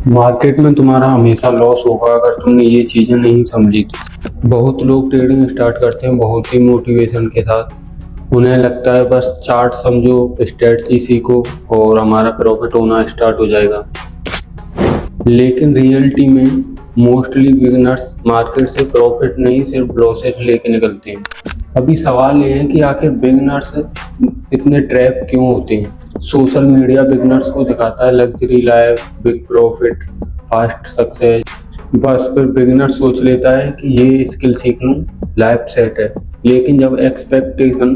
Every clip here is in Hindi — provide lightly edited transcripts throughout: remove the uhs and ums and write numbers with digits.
मार्केट में तुम्हारा हमेशा लॉस होगा अगर तुमने ये चीज़ें नहीं समझी तो। बहुत लोग ट्रेडिंग स्टार्ट करते हैं बहुत ही मोटिवेशन के साथ। उन्हें लगता है बस चार्ट समझो, स्ट्रेटजी सीखो और हमारा प्रॉफिट होना स्टार्ट हो जाएगा। लेकिन रियलिटी में मोस्टली बिगिनर्स मार्केट से प्रॉफिट नहीं सिर्फ लॉसेस लेके निकलते हैं। अभी सवाल ये है कि आखिर बिगिनर्स इतने ट्रैप क्यों होते हैं। सोशल मीडिया बिगिनर्स को दिखाता है luxury life, big profit, fast success. बस फिर बिगिनर सोच लेता है कि ये स्किल सीख लूँ, लाइफ सेट है। लेकिन जब एक्सपेक्टेशन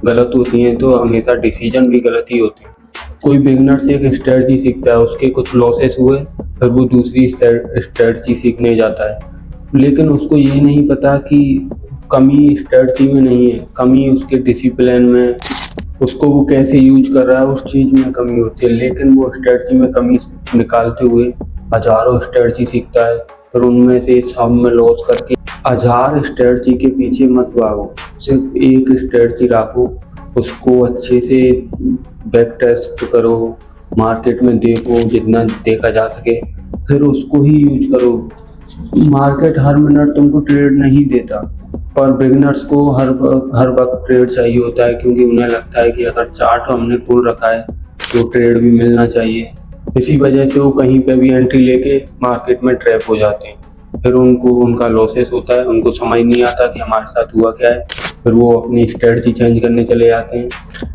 गलत होती हैं तो हमेशा डिसीजन भी गलत ही होते हैं। कोई बिगिनर से एक स्ट्रेटजी सीखता है, उसके कुछ लॉसेस हुए, फिर वो दूसरी स्ट्रेटजी सीखने जाता है। लेकिन उसको ये नहीं पता कि कमी स्ट्रेटजी में नहीं है, कमी उसके डिसिप्लिन में, उसको वो कैसे यूज कर रहा है उस चीज़ में कमी होती है। लेकिन वो स्ट्रेटजी में कमी निकालते हुए हजारों स्ट्रेटजी सीखता है, फिर उनमें से सब में लॉस करके। हजार स्ट्रेटजी के पीछे मत भागो, सिर्फ एक स्ट्रेटजी रखो, उसको अच्छे से बैक टेस्ट करो, मार्केट में देखो जितना देखा जा सके, फिर उसको ही यूज करो। मार्केट हर मिनट तुमको ट्रेड नहीं देता, पर बिगिनर्स को हर वक्त ट्रेड चाहिए होता है, क्योंकि उन्हें लगता है कि अगर चार्ट हमने खोल रखा है तो ट्रेड भी मिलना चाहिए। इसी वजह से वो कहीं पे भी एंट्री लेके मार्केट में ट्रैप हो जाते हैं। फिर उनको उनका लॉसेस होता है, उनको समझ नहीं आता कि हमारे साथ हुआ क्या है, फिर वो अपनी स्ट्रेटजी चेंज करने चले जाते हैं।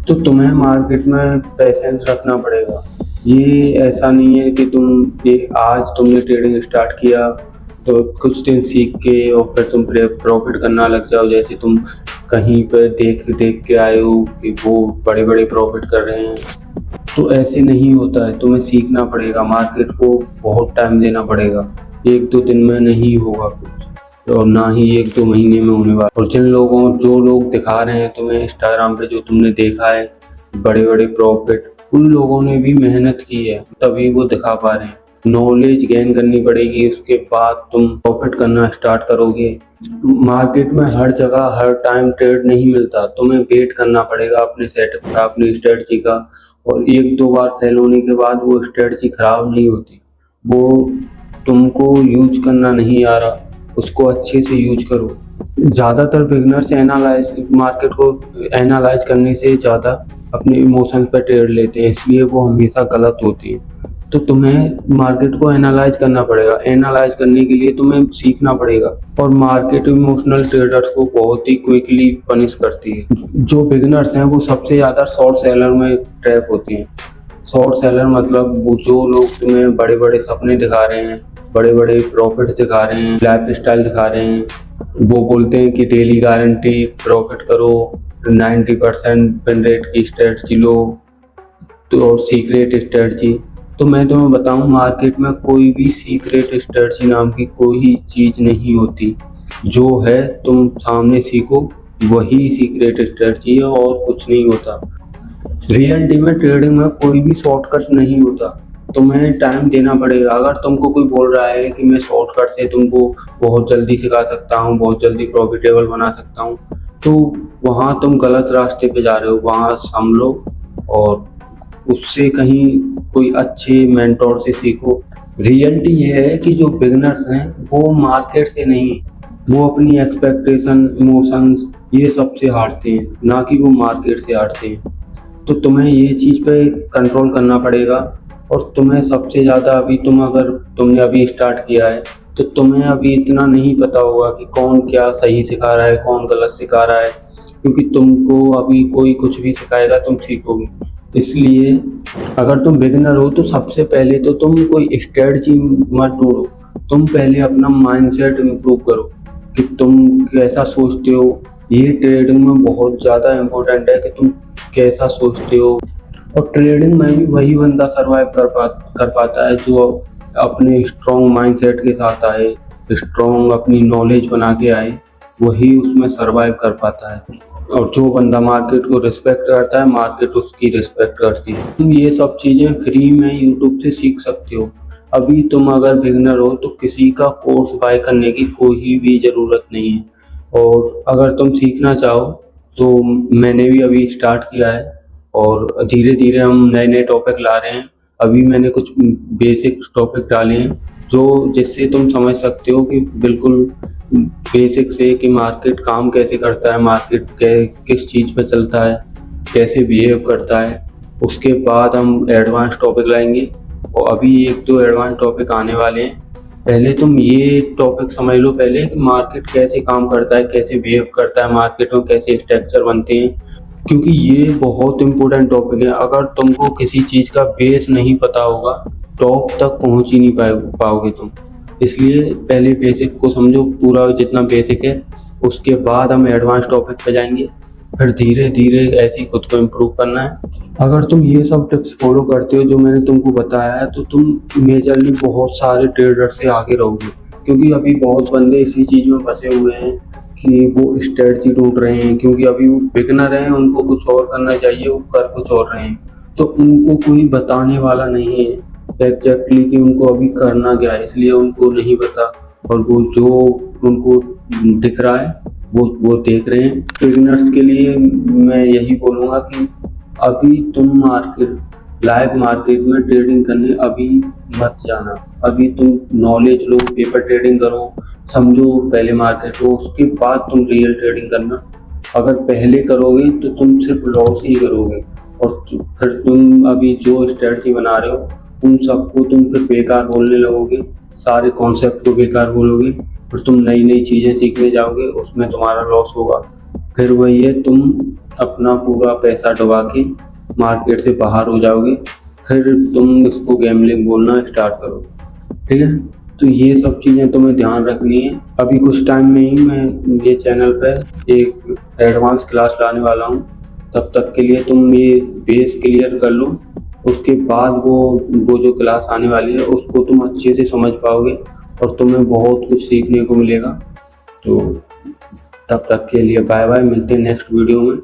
तो तुम्हें मार्केट में पेशेंस रखना पड़ेगा। ये ऐसा नहीं है कि आज तुमने ट्रेडिंग स्टार्ट किया तो कुछ दिन सीख के और फिर तुम प्रॉफिट करना लग जाओ। जैसे तुम कहीं पर देख देख के आए हो कि वो बड़े बड़े प्रॉफिट कर रहे हैं, तो ऐसे नहीं होता है। तुम्हें सीखना पड़ेगा, मार्केट को बहुत टाइम देना पड़ेगा। एक दो दिन में नहीं होगा कुछ, और ना ही एक दो महीने में होने वाला। और जो लोग दिखा रहे हैं तुम्हें इंस्टाग्राम पे, जो तुमने देखा है बड़े बड़े प्रॉफिट, उन लोगों ने भी मेहनत की है तभी वो दिखा पा रहे हैं। नॉलेज गेन करनी पड़ेगी, उसके बाद तुम प्रॉफिट करना स्टार्ट करोगे। मार्केट में हर जगह हर टाइम ट्रेड नहीं मिलता, तुम्हें वेट करना पड़ेगा अपने सेटअप का, अपनी स्ट्रेटजी का। और एक दो बार फेल होने के बाद वो स्ट्रेटजी खराब नहीं होती, वो तुमको यूज करना नहीं आ रहा, उसको अच्छे से यूज करो। ज़्यादातर बिगनर्स मार्केट को एनालाइज करने से ज़्यादा अपने इमोशंस पर ट्रेड लेते हैं, इसलिए वो हमेशा गलत होती है। तो तुम्हें मार्केट को एनालाइज करना पड़ेगा, एनालाइज करने के लिए तुम्हें सीखना पड़ेगा। और मार्केट इमोशनल ट्रेडर्स को बहुत ही क्विकली पनिश करती है। जो बिगनर्स हैं वो सबसे ज़्यादा शॉर्ट सेलर में ट्रैप होती हैं। शॉर्ट सेलर मतलब वो जो लोग तुम्हें बड़े बड़े सपने दिखा रहे हैं, बड़े बड़े प्रॉफिट्स दिखा रहे हैं, लाइफ स्टाइल दिखा रहे हैं। वो बोलते हैं कि डेली गारंटी प्रॉफिट करो, 90% विन रेट की स्ट्रेटजी लो, तो और सीक्रेट स्ट्रेटजी। तो मैं तुम्हें बताऊं, मार्केट में कोई भी सीक्रेट स्ट्रेटजी नाम की कोई चीज़ नहीं होती। जो है तुम सामने सीखो, वही सीक्रेट स्ट्रेटजी है और कुछ नहीं होता। रियलिटी में ट्रेडिंग में कोई भी शॉर्टकट नहीं होता, तुम्हें टाइम देना पड़ेगा। अगर तुमको कोई बोल रहा है कि मैं शॉर्टकट से तुमको बहुत जल्दी सिखा सकता हूँ, बहुत जल्दी प्रॉफिटेबल बना सकता हूँ, तो वहाँ तुम गलत रास्ते पे जा रहे हो। वहाँ संभलो और उससे कहीं कोई अच्छे मेंटोर से सीखो। रियलिटी ये है कि जो बिगनर्स हैं वो मार्केट से नहीं, वो अपनी एक्सपेक्टेशन, इमोशंस, ये सब से हारते हैं, ना कि वो मार्केट से हारते हैं। तो तुम्हें ये चीज़ पे कंट्रोल करना पड़ेगा। और तुम्हें सबसे ज़्यादा अभी अगर तुमने अभी स्टार्ट किया है तो तुम्हें अभी इतना नहीं पता होगा कि कौन क्या सही सिखा रहा है, कौन गलत सिखा रहा है, क्योंकि तुमको अभी कोई कुछ भी सिखाएगा तुम सीखोगे। इसलिए अगर तुम बिगिनर हो तो सबसे पहले तो तुम कोई स्ट्रेटजी मत ढूंढो, तुम पहले अपना माइंडसेट इम्प्रूव करो कि तुम कैसा सोचते हो। ये ट्रेडिंग में बहुत ज़्यादा इम्पोर्टेंट है कि तुम कैसा सोचते हो। और ट्रेडिंग में भी वही बंदा सरवाइव कर पाता है जो अपने स्ट्रॉन्ग माइंडसेट के साथ आए, स्ट्रॉन्ग अपनी नॉलेज बना के आए, वही उसमें सरवाइव कर पाता है। और जो बंदा मार्केट को रिस्पेक्ट करता है, मार्केट उसकी रिस्पेक्ट करती है। तुम ये सब चीज़ें फ्री में यूट्यूब से सीख सकते हो। अभी तुम अगर बिगनर हो तो किसी का कोर्स बाय करने की कोई भी ज़रूरत नहीं है। और अगर तुम सीखना चाहो तो मैंने भी अभी स्टार्ट किया है और धीरे धीरे हम नए नए टॉपिक ला रहे हैं। अभी मैंने कुछ बेसिक टॉपिक डाले हैं जो जिससे तुम समझ सकते हो कि बिल्कुल बेसिक से कि मार्केट काम कैसे करता है, मार्केट किस चीज़ पे चलता है, कैसे बिहेव करता है। उसके बाद हम एडवांस टॉपिक लाएंगे और अभी एक दो एडवांस टॉपिक आने वाले हैं। पहले तुम ये टॉपिक समझ लो पहले कि मार्केट कैसे काम करता है, कैसे बिहेव करता है, मार्केट में कैसे स्ट्रक्चर बनते हैं, क्योंकि ये बहुत इंपॉर्टेंट टॉपिक है। अगर तुमको किसी चीज़ का बेस नहीं पता होगा टॉप तक पहुंच ही नहीं पाओगे तुम। इसलिए पहले बेसिक को समझो, पूरा जितना बेसिक है, उसके बाद हम एडवांस टॉपिक पे जाएंगे। फिर धीरे धीरे ऐसे ही खुद को इम्प्रूव करना है। अगर तुम ये सब टिप्स फॉलो करते हो जो मैंने तुमको बताया है तो तुम मेजरली बहुत सारे ट्रेडर से आगे रहोगे, क्योंकि अभी बहुत बंदे इसी चीज़ में फंसे हुए हैं कि वो स्ट्रेटजी ढूंढ रहे हैं, क्योंकि अभी वो बिगनर हैं, उनको कुछ और करना चाहिए, वो कर कुछ और रहे हैं, तो उनको कोई बताने वाला नहीं है एग्जैक्टली कि उनको अभी करना क्या है, इसलिए उनको नहीं पता। और वो जो उनको दिख रहा है वो देख रहे हैं। बिगिनर्स के लिए मैं यही बोलूँगा कि अभी तुम लाइव मार्केट में ट्रेडिंग करने अभी मत जाना। अभी तुम नॉलेज लो, पेपर ट्रेडिंग करो, समझो पहले मार्केट को, उसके बाद तुम रियल ट्रेडिंग करना। अगर पहले करोगे तो तुम सिर्फ लॉस ही करोगे, और फिर तुम अभी जो स्ट्रेटजी बना रहे हो उन सबको तुम फिर बेकार बोलने लगोगे, सारे कॉन्सेप्ट को बेकार बोलोगे, फिर तुम नई नई चीज़ें सीखने जाओगे, उसमें तुम्हारा लॉस होगा। फिर वही है, तुम अपना पूरा पैसा डुबा के मार्केट से बाहर हो जाओगे, फिर तुम इसको गैम्बलिंग बोलना स्टार्ट करोगे। ठीक है, तो ये सब चीज़ें तुम्हें ध्यान रखनी है। अभी कुछ टाइम में ही मैं ये चैनल पर एक एडवांस क्लास लाने वाला हूँ, तब तक के लिए तुम ये बेस क्लियर कर लो। उसके बाद वो जो क्लास आने वाली है उसको तुम अच्छे से समझ पाओगे और तुम्हें बहुत कुछ सीखने को मिलेगा। तो तब तक के लिए बाय बाय, मिलते हैं नेक्स्ट वीडियो में।